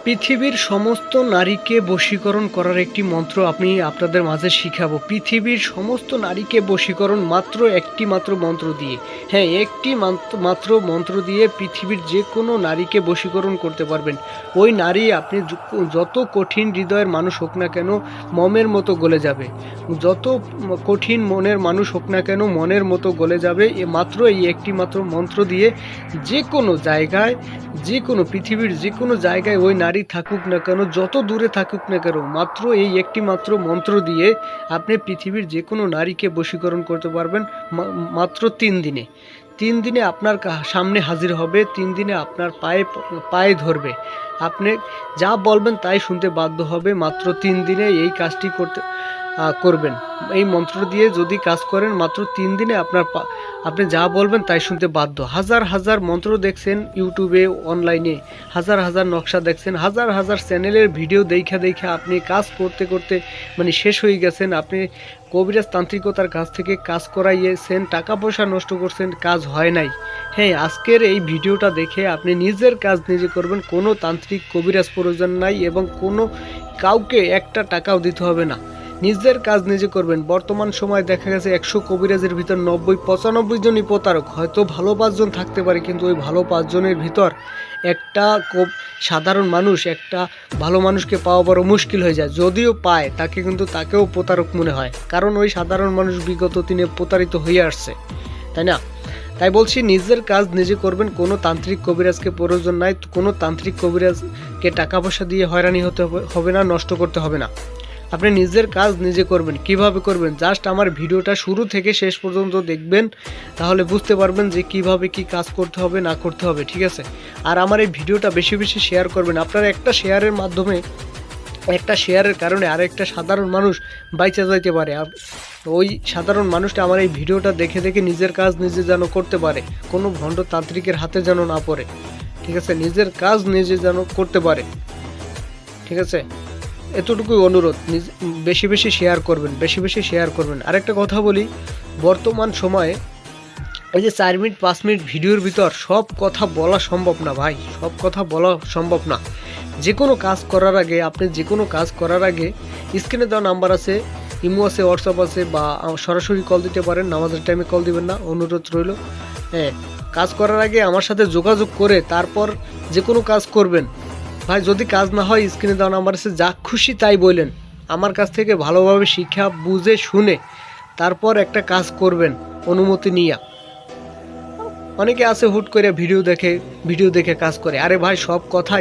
পৃথিবীর সমস্ত নারীকে বশীকরণ করার একটি মন্ত্র আমি আপনাদের মাঝে শিখাবো। পৃথিবীর সমস্ত নারীকে বশীকরণ মাত্র একটি মাত্র মন্ত্র দিয়ে। হ্যাঁ, একটি মাত্র মন্ত্র দিয়ে পৃথিবীর যে কোনো নারীকে বশীকরণ করতে পারবেন। ওই নারী আপনি যত কঠিন হৃদয়ের মানুষ হোক না কেন মমের মতো গলে যাবে। যত কঠিন মনের মানুষ হোক না কেন মনের মতো গলে যাবে মাত্র এই একটি মাত্র মন্ত্র দিয়ে। যে কোনো জায়গায়, যে কোনো পৃথিবীর যে কোনো জায়গায় ওই নারী থাকুক না কেন, যত দূরে থাকুক না কেন, মাত্র এই একটি মাত্র মন্ত্র দিয়ে আপনি পৃথিবীর যে কোনো নারীকে বশীকরণ করতে পারবেন মাত্র 3 দিনে। 3 দিনে আপনার সামনে হাজির হবে, 3 দিনে আপনার পায়ে ধরবে, আপনি যা বলবেন তাই শুনতে বাধ্য হবে। মাত্র 3 দিনে এই কাজটি করবেন। এই মন্ত্র দিয়ে যদি কাজ করেন মাত্র 3 দিনে আপনি যা বলবেন তাই শুনতে বাধ্য। হাজার হাজার মন্ত্র দেখছেন ইউটিউবে, অনলাইনে হাজার হাজার নকশা দেখছেন, হাজার হাজার চ্যানেলের ভিডিও দেখা আপনি কাজ করতে করতে শেষ হয়ে গেছেন। আপনি কবিরাজ তান্ত্রিকতার কাছ থেকে কাজ করাইয়েছেন, টাকা পয়সা নষ্ট করছেন, কাজ হয় নাই। হ্যাঁ, আজকের এই ভিডিওটা দেখে আপনি নিজের কাজ নিজে করবেন। কোনো তান্ত্রিক কবিরাজ প্রয়োজন নাই এবং কোনো কাউকে একটা টাকাও দিতে হবে না। নিজের কাজ নিজে করবেন। বর্তমান সময় দেখা গেছে 100 কবিরাজের ভিতর 90-95 জনই প্রতারক। হয়তো ভালো 5 জন থাকতে পারে, কিন্তু ওই ভালো 5 জনের ভিতর একটা সাধারণ মানুষ, একটা ভালো মানুষকে পাওয়া বড় মুশকিল হয়ে যায়। যদিও পায় তাকেও প্রতারক মনে হয়, কারণ ওই সাধারণ মানুষ বিগত দিনে প্রতারিত হয়ে আসছে, তাই না? তাই বলছি, নিজের কাজ নিজে করবেন। কোনো তান্ত্রিক কবিরাজকে প্রয়োজন নাই। কোনো তান্ত্রিক কবিরাজকে টাকা পয়সা দিয়ে হয়রানি হতে হবে না, নষ্ট করতে হবে না। আপনি নিজের কাজ নিজে করবেন। কিভাবে করবেন? জাস্ট আমার ভিডিওটা শুরু থেকে শেষ পর্যন্ত দেখবেন, তাহলে বুঝতে পারবেন যে কিভাবে কি কাজ করতে হবে না করতে হবে, ঠিক আছে? আর আমার এই ভিডিওটা বেশি বেশি শেয়ার করবেন। আপনার একটা শেয়ারের মাধ্যমে, একটা শেয়ারের কারণে আরেকটা সাধারণ মানুষ বাইচা যাইতে পারে। ওই সাধারণ মানুষটা আমার এই ভিডিওটা দেখে নিজের কাজ নিজে যেন করতে পারে, কোনো ভণ্ড তান্ত্রিকের হাতে যেন না পড়ে, ঠিক আছে? নিজের কাজ নিজে যেন করতে পারে, ঠিক আছে? এতটুকুই অনুরোধ। বেশি বেশি শেয়ার করবেন, বেশি বেশি শেয়ার করবেন। আরেকটা কথা বলি, বর্তমান সময়ে এই যে 4 মিনিট 5 মিনিট ভিডিওর ভিতর সব কথা বলা সম্ভব না ভাই, সব কথা বলা সম্ভব না। যে কোনো কাজ করার আগে, আপনি যে কোনো কাজ করার আগে স্ক্রিনে দেওয়া নাম্বার আছে, ইমো আছে, হোয়াটসঅ্যাপ আছে, বা সরাসরি কল দিতে পারেন। নামাজের টাইমে কল দিবেন না, অনুরোধ রইল। হ্যাঁ, কাজ করার আগে আমার সাথে যোগাযোগ করে তারপর যে কোনো কাজ করবেন। ভাই, যদি কাজ না হয় স্ক্রিনে দেওয়া নাম্বার আছে, যা খুশি তাই বললেন। আমার কাছ থেকে ভালোভাবে শিক্ষা বুঝে শুনে তারপর একটা কাজ করবেন, অনুমতি নিয়ে। অনেকে আছে হুট করে ভিডিও দেখে কাজ করে। আরে ভাই, সব কথা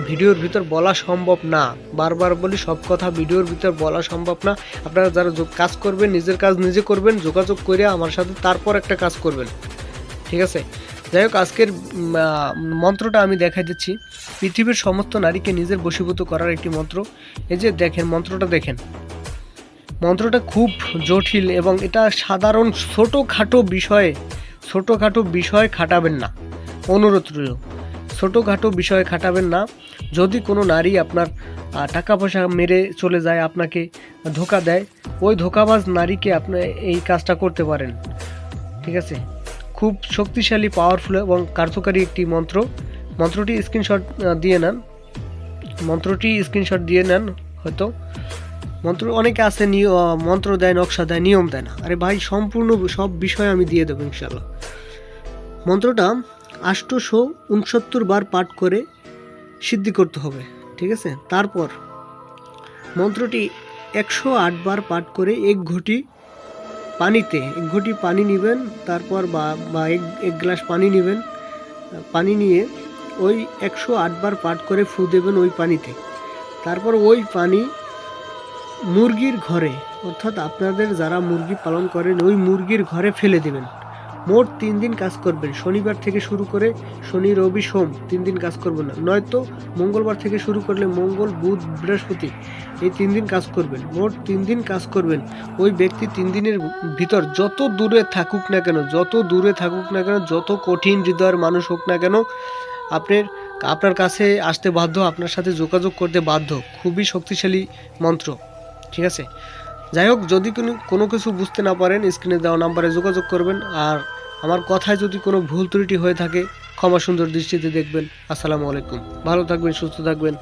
ভিডিওর ভিতর বলা সম্ভব না। বারবার বলি, সব কথা ভিডিওর ভিতর বলা সম্ভব না। আপনারা যারা কাজ করবেন, নিজের কাজ নিজে করবেন, যোগাযোগ করে আমার সাথে তারপর একটা কাজ করবেন, ঠিক আছে? যাই হোক, আজকের মন্ত্রটা আমি দেখাই দিচ্ছি। পৃথিবীর সমস্ত নারীকে নিজের বশীভূত করার একটি মন্ত্র। এই যে দেখেন, মন্ত্রটা দেখেন। মন্ত্রটা খুব জটিল এবং এটা সাধারণ ছোটোখাটো বিষয় খাটাবেন না, অনুরোধ রইল। ছোটোখাটো বিষয় খাটাবেন না। যদি কোনো নারী আপনার টাকা পয়সা মেরে চলে যায়, আপনাকে ধোকা দেয়, ওই ধোকাবাজ নারীকে আপনি এই কাজটা করতে পারেন, ঠিক আছে? খুব শক্তিশালী, পাওয়ারফুল এবং কার্যকারী একটি মন্ত্র। মন্ত্রটি স্ক্রিনশট দিয়ে নেন। হয়তো মন্ত্র অনেকে আছে মন্ত্র দেয়, নকশা দেয়, নিয়ম দেয় না। আরে ভাই, সম্পূর্ণ সব বিষয় আমি দিয়ে দেবো ইনশাল্লাহ। মন্ত্রটা 869 বার পাঠ করে সিদ্ধি করতে হবে, ঠিক আছে? তারপর মন্ত্রটি 108 বার পাঠ করে 1 ঘটি পানি নেবেন। তারপর বা এক গ্লাস পানি নেবেন। পানি নিয়ে ওই 108 বার পাঠ করে ফু দেবেন ওই পানিতে। তারপর ওই পানি মুরগির ঘরে, অর্থাৎ আপনাদের যারা মুরগি পালন করেন ওই মুরগির ঘরে ফেলে দেবেন। মোট 3 দিন কাজ করবেন। শনিবার থেকে শুরু করে শনি, রবি, সোম 3 দিন কাজ করবেন না, নয়তো মঙ্গলবার থেকে শুরু করলে মঙ্গল, বুধ, বৃহস্পতি এই 3 দিন কাজ করবেন। মোট 3 দিন কাজ করবেন। ওই ব্যক্তি 3 দিনের ভিতর যত দূরে থাকুক না কেন, যত কঠিন হৃদয়ের মানুষ হোক না কেন, আপনার কাছে আসতে বাধ্য, আপনার সাথে যোগাযোগ করতে বাধ্য। খুবই শক্তিশালী মন্ত্র, ঠিক আছে? যাই হোক, যদি কোনো কিছু বুঝতে না পারেন স্ক্রিনে দেওয়া নাম্বারে যোগাযোগ করবেন। আর আমার কথায় যদি কোনো ভুল ত্রুটি হয়ে থাকে ক্ষমা সুন্দর দৃষ্টিতে দেখবেন। আসসালামু আলাইকুম। ভালো থাকবেন, সুস্থ থাকবেন।